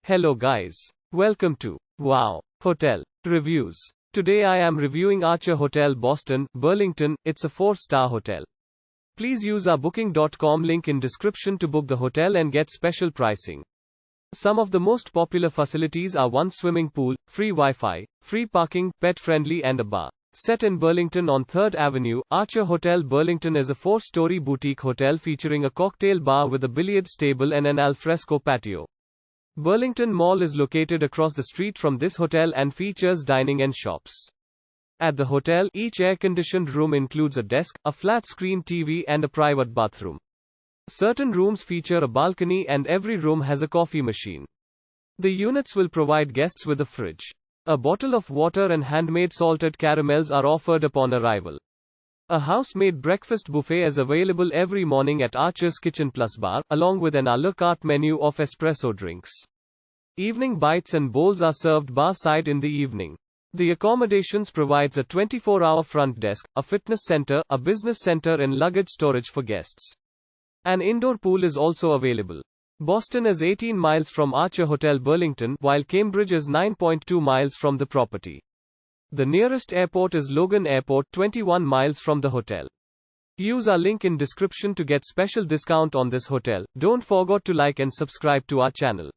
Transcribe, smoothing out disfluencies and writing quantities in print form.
Hello guys. Welcome to Wow Hotel Reviews. Today I am reviewing Archer Hotel Boston, Burlington. It's a 4-star hotel. Please use our booking.com link in description to book the hotel and get special pricing. Some of the most popular facilities are one swimming pool, free Wi-Fi, free parking, pet-friendly and a bar. Set in Burlington on 3rd Avenue, Archer Hotel Burlington is a 4-story boutique hotel featuring a cocktail bar with a billiards table and an alfresco patio. Burlington Mall is located across the street from this hotel and features dining and shops. At the hotel, each air-conditioned room includes a desk, a flat-screen TV and a private bathroom. Certain rooms feature a balcony and every room has a coffee machine. The units will provide guests with a fridge. A bottle of water and handmade salted caramels are offered upon arrival. A house-made breakfast buffet is available every morning at Archer's Kitchen Plus Bar, along with an à la carte menu of espresso drinks. Evening bites and bowls are served bar-side in the evening. The accommodations provides a 24-hour front desk, a fitness center, a business center and luggage storage for guests. An indoor pool is also available. Boston is 18 miles from Archer Hotel Burlington, while Cambridge is 9.2 miles from the property. The nearest airport is Logan Airport, 21 miles from the hotel. Use our link in description to get special discount on this hotel. Don't forget to like and subscribe to our channel.